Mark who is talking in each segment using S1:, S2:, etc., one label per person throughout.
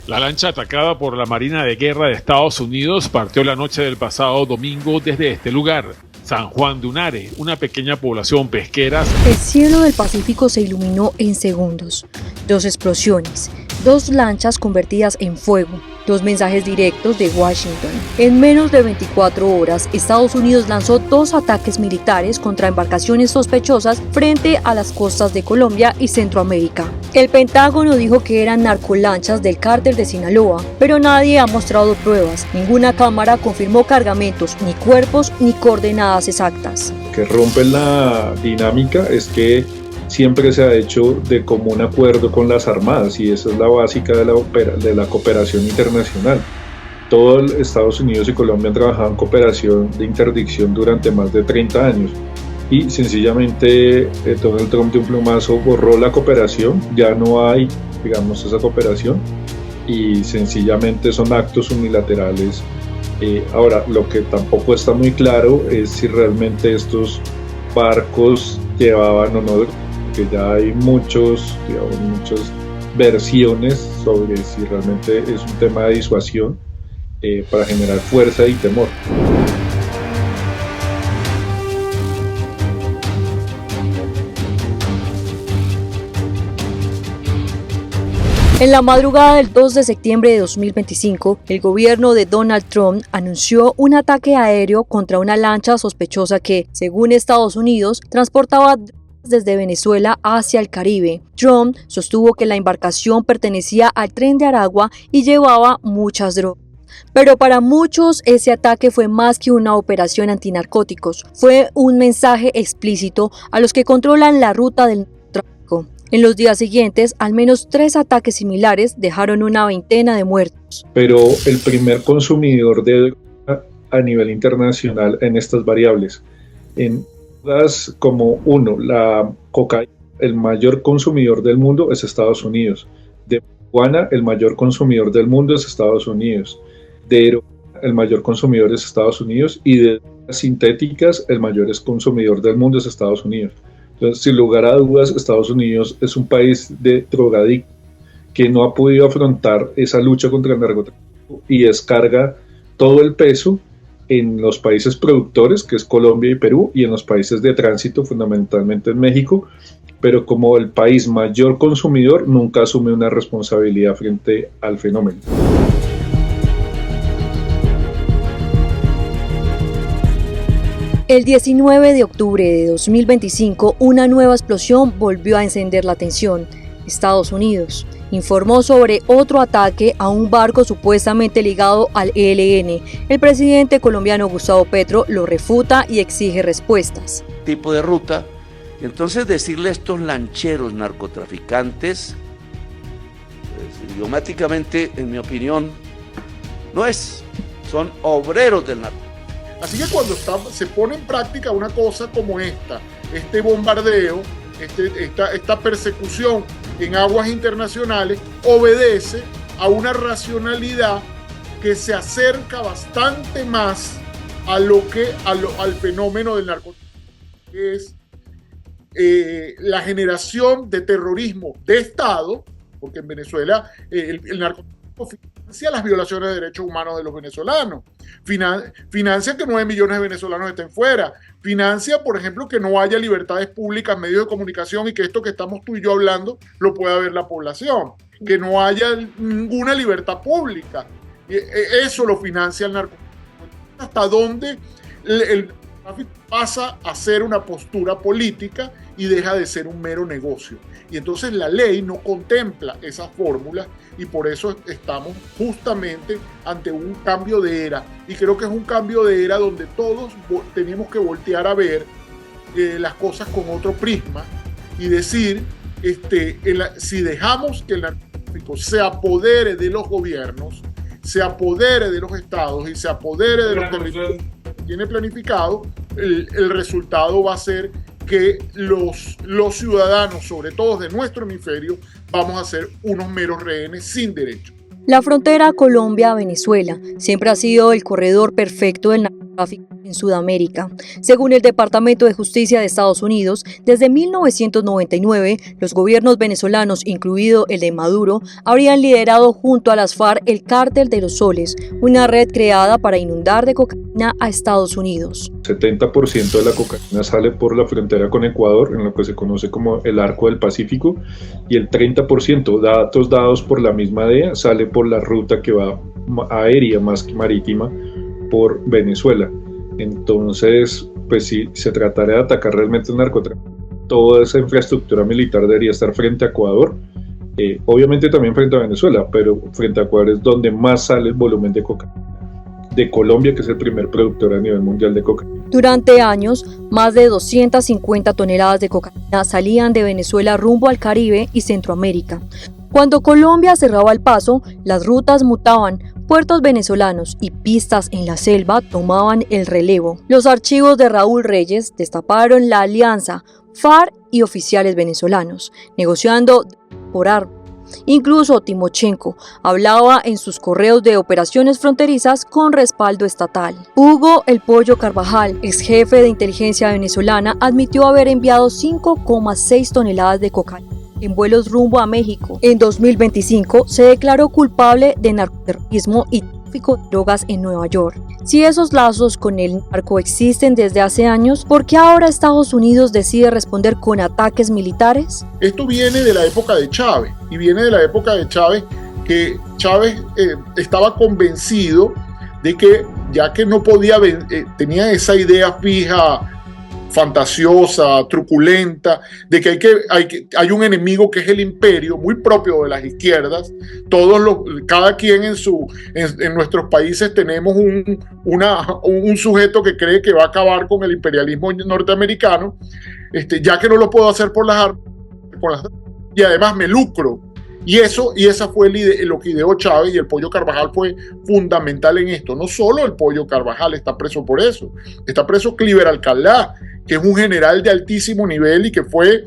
S1: La lancha atacada por la Marina de Guerra de Estados Unidos partió la noche del pasado domingo desde este lugar, San Juan de Unare, una pequeña población pesquera.
S2: El cielo del Pacífico se iluminó en segundos. 2 explosiones, 2 lanchas convertidas en fuego, 2 mensajes directos de Washington. En menos de 24 horas, Estados Unidos lanzó 2 ataques militares contra embarcaciones sospechosas frente a las costas de Colombia y Centroamérica. El Pentágono dijo que eran narcolanchas del cártel de Sinaloa, pero nadie ha mostrado pruebas. Ninguna cámara confirmó cargamentos, ni cuerpos, ni coordenadas exactas.
S3: Lo que rompe la dinámica es que siempre se ha hecho de común acuerdo con las armadas y esa es la básica de la cooperación internacional. Todo Estados Unidos y Colombia han trabajado en cooperación de interdicción durante más de 30 años y sencillamente Donald Trump de un plumazo borró la cooperación, ya no hay, digamos, esa cooperación y sencillamente son actos unilaterales. Ahora, lo que tampoco está muy claro es si realmente estos barcos llevaban o no, que ya hay muchas versiones sobre si realmente es un tema de disuasión para generar fuerza y temor.
S2: En la madrugada del 2 de septiembre de 2025, el gobierno de Donald Trump anunció un ataque aéreo contra una lancha sospechosa que, según Estados Unidos, transportaba desde Venezuela hacia el Caribe. Trump sostuvo que la embarcación pertenecía al Tren de Aragua y llevaba muchas drogas. Pero para muchos ese ataque fue más que una operación antinarcóticos, fue un mensaje explícito a los que controlan la ruta del narcotráfico. En los días siguientes, al menos 3 ataques similares dejaron una veintena de muertos.
S3: Pero el primer consumidor de droga a nivel internacional en estas variables, en como la cocaína, el mayor consumidor del mundo es Estados Unidos. De marihuana, el mayor consumidor del mundo es Estados Unidos. De heroína, el mayor consumidor es Estados Unidos. Y de drogas sintéticas, el mayor consumidor del mundo es Estados Unidos. Entonces, sin lugar a dudas, Estados Unidos es un país de drogadictos que no ha podido afrontar esa lucha contra el narcotráfico y descarga todo el peso en los países productores, que es Colombia y Perú, y en los países de tránsito, fundamentalmente en México, pero como el país mayor consumidor, nunca asume una responsabilidad frente al fenómeno.
S2: El 19 de octubre de 2025, una nueva explosión volvió a encender la tensión. Estados Unidos informó sobre otro ataque a un barco supuestamente ligado al ELN. El presidente colombiano Gustavo Petro lo refuta y exige respuestas.
S4: Tipo de ruta. Entonces decirle a estos lancheros narcotraficantes, pues, idiomáticamente, en mi opinión, son obreros del narcotráfico.
S5: Así que cuando se pone en práctica una cosa como este bombardeo, esta persecución en aguas internacionales, obedece a una racionalidad que se acerca bastante más al fenómeno del narcotráfico, que es la generación de terrorismo de Estado, porque en Venezuela el narcotráfico financia las violaciones de derechos humanos de los venezolanos, financia que 9 millones de venezolanos estén fuera, financia, por ejemplo, que no haya libertades públicas, medios de comunicación y que esto que estamos tú y yo hablando lo pueda ver la población, que no haya ninguna libertad pública. Eso lo financia el narcotráfico. Hasta dónde el narcotráfico pasa a ser una postura política y deja de ser un mero negocio. Y entonces la ley no contempla esas fórmulas y por eso estamos justamente ante un cambio de era. Y creo que es un cambio de era donde todos tenemos que voltear a ver las cosas con otro prisma y decir, si dejamos que el narcotráfico se apodere de los gobiernos, se apodere de los estados y se apodere de los territorios que tiene planificado, el resultado va a ser que los ciudadanos, sobre todo de nuestro hemisferio, vamos a ser unos meros rehenes sin derecho.
S2: La frontera Colombia-Venezuela siempre ha sido el corredor perfecto del narcotráfico. en Sudamérica. Según el Departamento de Justicia de Estados Unidos, desde 1999, los gobiernos venezolanos, incluido el de Maduro, habrían liderado junto a las FARC el Cártel de los Soles, una red creada para inundar de cocaína a Estados Unidos.
S3: 70% de la cocaína sale por la frontera con Ecuador, en lo que se conoce como el Arco del Pacífico, y el 30%, datos dados por la misma DEA, sale por la ruta que va aérea más que marítima por Venezuela. Entonces, pues si se tratara de atacar realmente el narcotráfico, toda esa infraestructura militar debería estar frente a Ecuador, obviamente también frente a Venezuela, pero frente a Ecuador es donde más sale el volumen de cocaína de Colombia, que es el primer productor a nivel mundial de cocaína.
S2: Durante años, más de 250 toneladas de cocaína salían de Venezuela rumbo al Caribe y Centroamérica. Cuando Colombia cerraba el paso, las rutas mutaban, puertos venezolanos y pistas en la selva tomaban el relevo. Los archivos de Raúl Reyes destaparon la alianza FARC y oficiales venezolanos, negociando por armas. Incluso Timochenko hablaba en sus correos de operaciones fronterizas con respaldo estatal. Hugo El Pollo Carvajal, ex jefe de inteligencia venezolana, admitió haber enviado 5,6 toneladas de cocaína en vuelos rumbo a México. En 2025 se declaró culpable de narcoterrorismo y tráfico de drogas en Nueva York. Si esos lazos con el narco existen desde hace años, ¿por qué ahora Estados Unidos decide responder con ataques militares?
S5: Esto viene de la época de Chávez, y viene de la época de Chávez, que Chávez estaba convencido de que ya que no podía, tenía esa idea fija, fantasiosa, truculenta, de que hay un enemigo que es el imperio, muy propio de las izquierdas. Cada quien en nuestros países tenemos un sujeto que cree que va a acabar con el imperialismo norteamericano, ya que no lo puedo hacer por las armas, y además me lucro. Y esa fue lo que ideó Chávez, y el Pollo Carvajal fue fundamental en esto. No solo el Pollo Carvajal está preso por eso, está preso Cliver Alcalá, que es un general de altísimo nivel y que fue,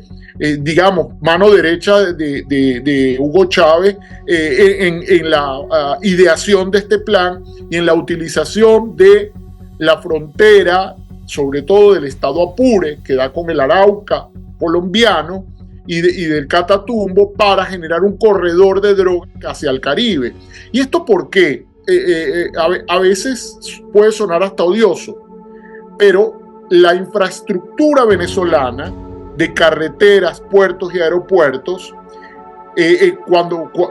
S5: mano derecha de Hugo Chávez en la ideación de este plan y en la utilización de la frontera, sobre todo del estado Apure, que da con el Arauca colombiano, y del Catatumbo, para generar un corredor de drogas hacia el Caribe. ¿Y esto por qué? A veces puede sonar hasta odioso, pero la infraestructura venezolana de carreteras, puertos y aeropuertos,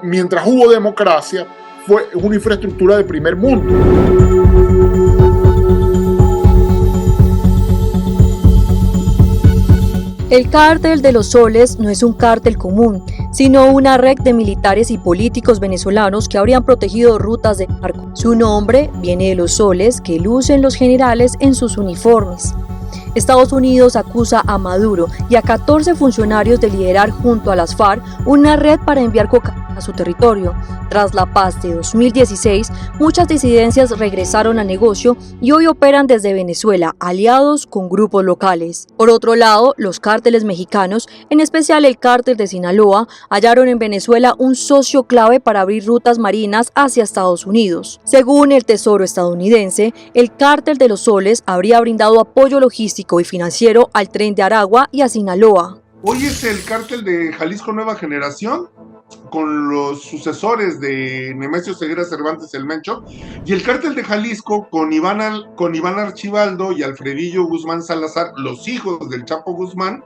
S5: mientras hubo democracia, fue una infraestructura de primer mundo.
S2: El Cártel de los Soles no es un cártel común, sino una red de militares y políticos venezolanos que habrían protegido rutas de narco. Su nombre viene de los soles que lucen los generales en sus uniformes. Estados Unidos acusa a Maduro y a 14 funcionarios de liderar junto a las FARC una red para enviar cocaína a su territorio. Tras la paz de 2016, muchas disidencias regresaron al negocio y hoy operan desde Venezuela, aliados con grupos locales. Por otro lado, los cárteles mexicanos, en especial el cártel de Sinaloa, hallaron en Venezuela un socio clave para abrir rutas marinas hacia Estados Unidos. Según el Tesoro estadounidense, el Cártel de los Soles habría brindado apoyo logístico y financiero al Tren de Aragua y a Sinaloa.
S6: Hoy es el cártel de Jalisco Nueva Generación, con los sucesores de Nemesio Ceguera Cervantes el Mencho, y el cártel de Jalisco con Iván Archibaldo y Alfredillo Guzmán Salazar, los hijos del Chapo Guzmán,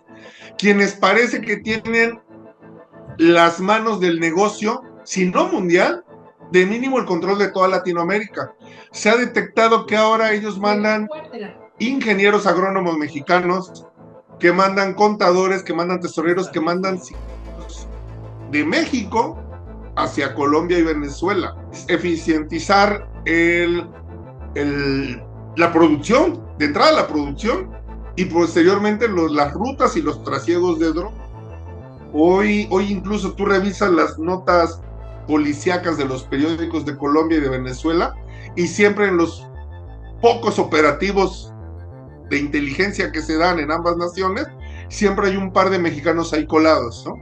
S6: quienes parece que tienen las manos del negocio, si no mundial, de mínimo el control de toda Latinoamérica. Se ha detectado que ahora ellos mandan ingenieros agrónomos mexicanos, que mandan contadores, que mandan tesoreros, que mandan de México hacia Colombia y Venezuela. Eficientizar la producción, de entrada la producción, y posteriormente las rutas y los trasiegos de droga. Hoy incluso tú revisas las notas policíacas de los periódicos de Colombia y de Venezuela, y siempre en los pocos operativos de inteligencia que se dan en ambas naciones, siempre hay un par de mexicanos ahí colados, ¿no?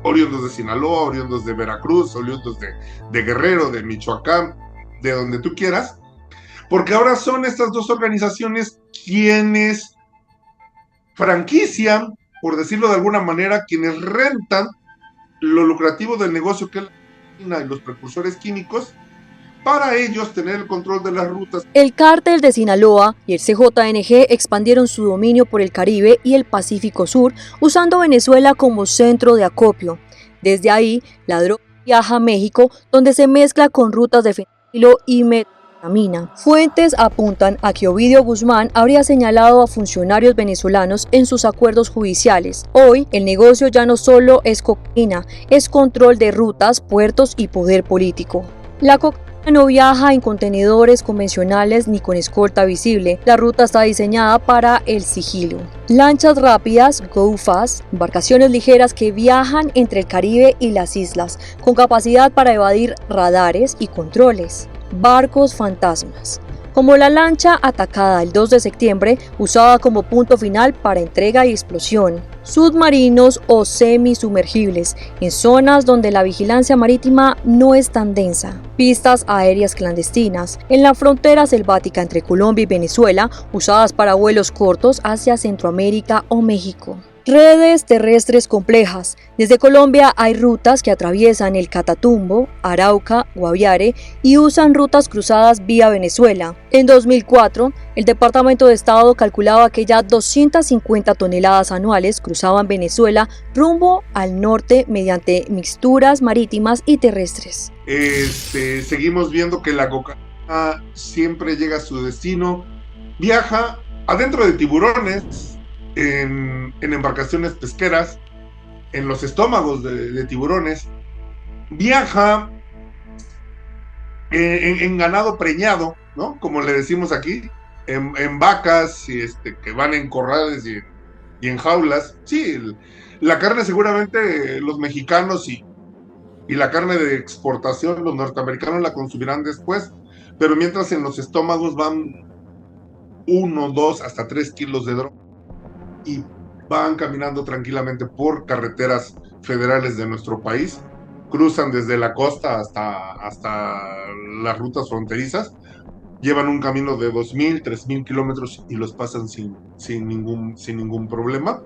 S6: Oriundos de Sinaloa, oriundos de Veracruz, oriundos de Guerrero, de Michoacán, de donde tú quieras, porque ahora son estas dos organizaciones quienes franquician, por decirlo de alguna manera, quienes rentan lo lucrativo del negocio que es la cocaína y los precursores químicos, para ellos tener el control de las rutas.
S2: El cártel de Sinaloa y el CJNG expandieron su dominio por el Caribe y el Pacífico Sur, usando Venezuela como centro de acopio. Desde ahí, la droga viaja a México, donde se mezcla con rutas de fentanilo y metanfetamina. Fuentes apuntan a que Ovidio Guzmán habría señalado a funcionarios venezolanos en sus acuerdos judiciales. Hoy, el negocio ya no solo es cocaína, es control de rutas, puertos y poder político. La cocaína no viaja en contenedores convencionales ni con escolta visible. La ruta está diseñada para el sigilo. Lanchas rápidas, go fast, embarcaciones ligeras que viajan entre el Caribe y las islas, con capacidad para evadir radares y controles. Barcos fantasmas, como la lancha atacada el 2 de septiembre, usada como punto final para entrega y explosión. Submarinos o semisumergibles, en zonas donde la vigilancia marítima no es tan densa. Pistas aéreas clandestinas, en la frontera selvática entre Colombia y Venezuela, usadas para vuelos cortos hacia Centroamérica o México. Redes terrestres complejas. Desde Colombia hay rutas que atraviesan el Catatumbo, Arauca, Guaviare y usan rutas cruzadas vía Venezuela. En 2004, el Departamento de Estado calculaba que ya 250 toneladas anuales cruzaban Venezuela rumbo al norte mediante mixturas marítimas y terrestres.
S6: Seguimos viendo que la cocaína siempre llega a su destino, viaja adentro de tiburones, en embarcaciones pesqueras, en los estómagos de tiburones, viaja en ganado preñado, ¿no? Como le decimos aquí, en vacas que van en corrales y en jaulas. Sí, la carne seguramente los mexicanos y la carne de exportación los norteamericanos la consumirán después, pero mientras en los estómagos van 1, 2, hasta 3 kilos de droga y van caminando tranquilamente por carreteras federales de nuestro país, cruzan desde la costa hasta las rutas fronterizas, llevan un camino de 2.000, 3.000 kilómetros y los pasan sin ningún problema.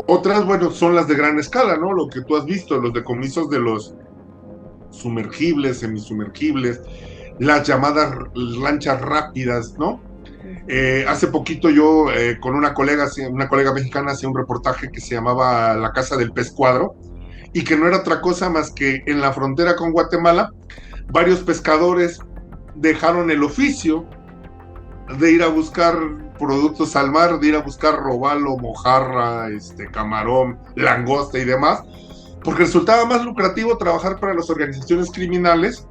S6: Otras, bueno, son las de gran escala, ¿no? Lo que tú has visto, los decomisos de los sumergibles, semisumergibles, las llamadas lanchas rápidas, ¿no? Hace poquito yo con una colega mexicana hacía un reportaje que se llamaba La Casa del Pez Cuadro, y que no era otra cosa más que en la frontera con Guatemala varios pescadores dejaron el oficio de ir a buscar productos al mar, de ir a buscar robalo, mojarra, camarón, langosta y demás, porque resultaba más lucrativo trabajar para las organizaciones criminales,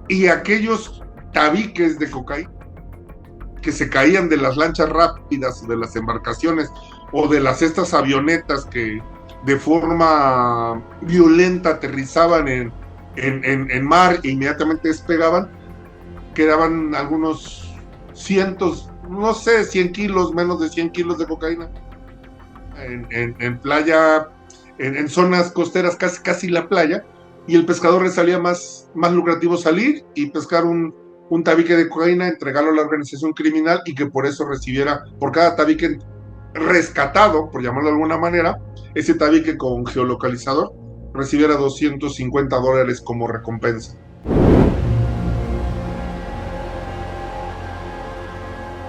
S6: y aquellos tabiques de cocaína que se caían de las lanchas rápidas, de las embarcaciones o de estas avionetas que de forma violenta aterrizaban en mar e inmediatamente despegaban, quedaban algunos cientos, no sé, 100 kilos, menos de 100 kilos de cocaína en playa, en zonas costeras, casi la playa, y el pescador le salía más lucrativo salir y pescar un tabique de cocaína, entregarlo a la organización criminal, y que por eso recibiera, por cada tabique rescatado, por llamarlo de alguna manera, ese tabique con geolocalizador recibiera $250 como recompensa.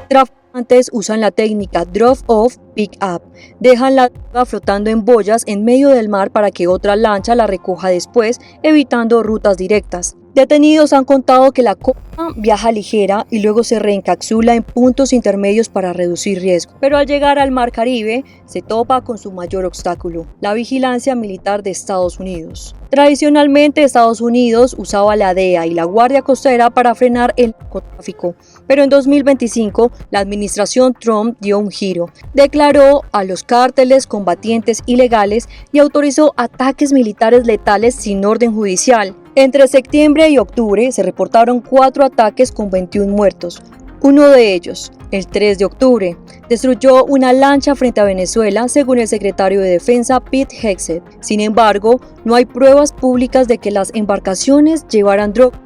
S2: Traficantes usan la técnica drop-off, pick-up. Dejan la droga flotando en boyas en medio del mar para que otra lancha la recoja después, evitando rutas directas. Detenidos han contado que la coca viaja ligera y luego se reencapsula en puntos intermedios para reducir riesgo. Pero al llegar al Mar Caribe, se topa con su mayor obstáculo, la vigilancia militar de Estados Unidos. Tradicionalmente, Estados Unidos usaba la DEA y la Guardia Costera para frenar el narcotráfico, pero en 2025 la administración Trump dio un giro. Declaró a los cárteles combatientes ilegales y autorizó ataques militares letales sin orden judicial. Entre septiembre y octubre se reportaron 4 ataques con 21 muertos. Uno de ellos, el 3 de octubre, destruyó una lancha frente a Venezuela, según el secretario de Defensa Pete Hegseth. Sin embargo, no hay pruebas públicas de que las embarcaciones llevaran droga.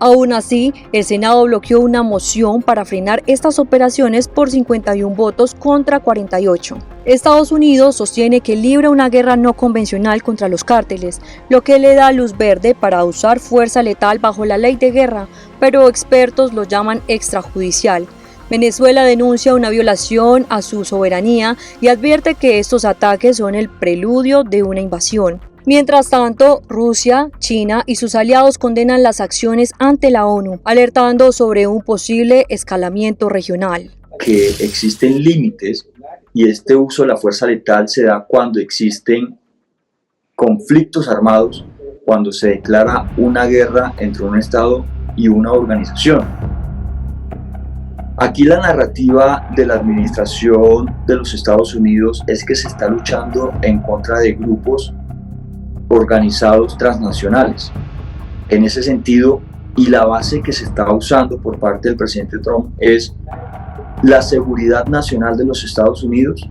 S2: Aún así, el Senado bloqueó una moción para frenar estas operaciones por 51 votos contra 48. Estados Unidos sostiene que libra una guerra no convencional contra los cárteles, lo que le da luz verde para usar fuerza letal bajo la ley de guerra, pero expertos lo llaman extrajudicial. Venezuela denuncia una violación a su soberanía y advierte que estos ataques son el preludio de una invasión. Mientras tanto, Rusia, China y sus aliados condenan las acciones ante la ONU, alertando sobre un posible escalamiento regional.
S7: Que existen límites y este uso de la fuerza letal se da cuando existen conflictos armados, cuando se declara una guerra entre un Estado y una organización. Aquí la narrativa de la administración de los Estados Unidos es que se está luchando en contra de grupos organizados transnacionales. En ese sentido, y la base que se está usando por parte del presidente Trump es la seguridad nacional de los Estados Unidos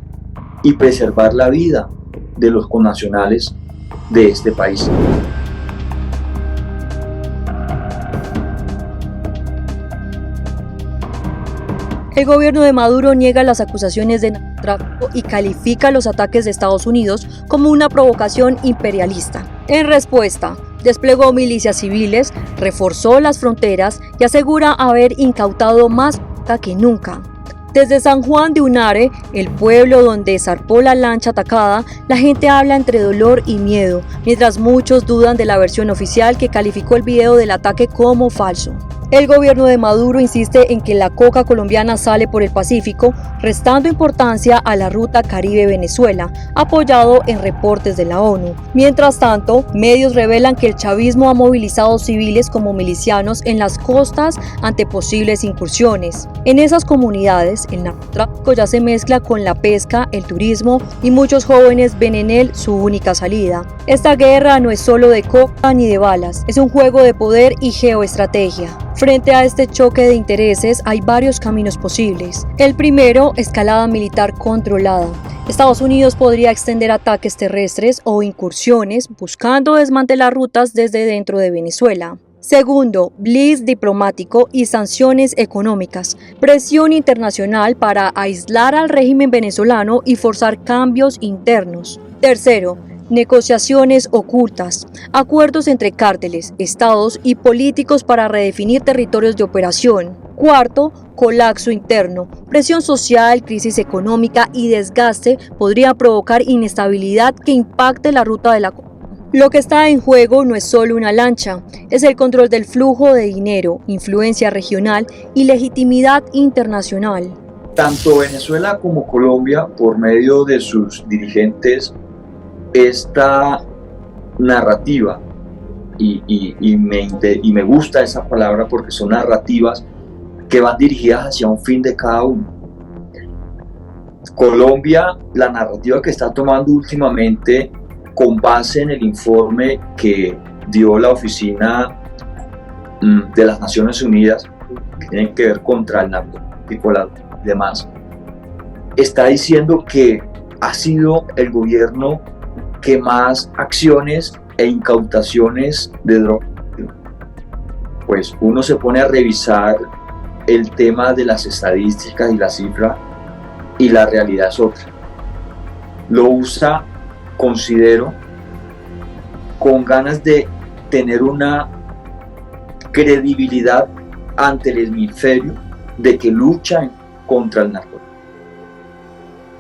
S7: y preservar la vida de los connacionales de este país.
S2: El gobierno de Maduro niega las acusaciones de narcotráfico y califica los ataques de Estados Unidos como una provocación imperialista. En respuesta, desplegó milicias civiles, reforzó las fronteras y asegura haber incautado más que nunca. Desde San Juan de Unare, el pueblo donde zarpó la lancha atacada, la gente habla entre dolor y miedo, mientras muchos dudan de la versión oficial que calificó el video del ataque como falso. El gobierno de Maduro insiste en que la coca colombiana sale por el Pacífico, restando importancia a la ruta Caribe-Venezuela, apoyado en reportes de la ONU. Mientras tanto, medios revelan que el chavismo ha movilizado civiles como milicianos en las costas ante posibles incursiones. En esas comunidades, el narcotráfico ya se mezcla con la pesca, el turismo y muchos jóvenes ven en él su única salida. Esta guerra no es solo de coca ni de balas, es un juego de poder y geoestrategia. Frente a este choque de intereses hay varios caminos posibles. El primero, escalada militar controlada. Estados Unidos podría extender ataques terrestres o incursiones buscando desmantelar rutas desde dentro de Venezuela. Segundo, blitz diplomático y sanciones económicas. Presión internacional para aislar al régimen venezolano y forzar cambios internos. Tercero, negociaciones ocultas, acuerdos entre cárteles, estados y políticos para redefinir territorios de operación. Cuarto, colapso interno, presión social, crisis económica y desgaste podría provocar inestabilidad que impacte la ruta de la costa. Lo que está en juego no es solo una lancha, es el control del flujo de dinero, influencia regional y legitimidad internacional.
S7: Tanto Venezuela como Colombia, por medio de sus dirigentes, esta narrativa, y me gusta esa palabra porque son narrativas que van dirigidas hacia un fin de cada uno. Colombia, la narrativa que está tomando últimamente con base en el informe que dio la Oficina de las Naciones Unidas, que tiene que ver contra el narcotráfico y demás, está diciendo que ha sido el gobierno que más acciones e incautaciones de drogas. Pues uno se pone a revisar el tema de las estadísticas y la cifra y la realidad es otra. Lo usa, considero, con ganas de tener una credibilidad ante el hemisferio de que lucha contra el narcotráfico.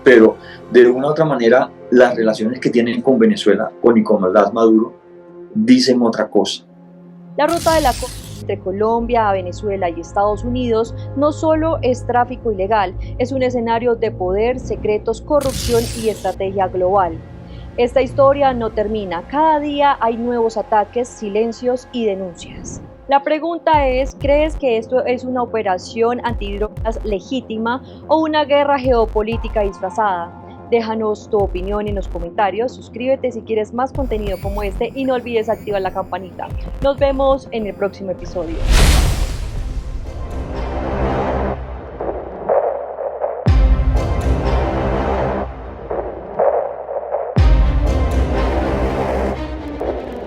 S7: Pero de una u otra manera, las relaciones que tienen con Venezuela o Nicolás Maduro dicen otra cosa.
S2: La ruta de la costa entre Colombia, Venezuela y Estados Unidos no solo es tráfico ilegal, es un escenario de poder, secretos, corrupción y estrategia global. Esta historia no termina, cada día hay nuevos ataques, silencios y denuncias. La pregunta es, ¿crees que esto es una operación antidrogas legítima o una guerra geopolítica disfrazada? Déjanos tu opinión en los comentarios, suscríbete si quieres más contenido como este y no olvides activar la campanita. Nos vemos en el próximo episodio.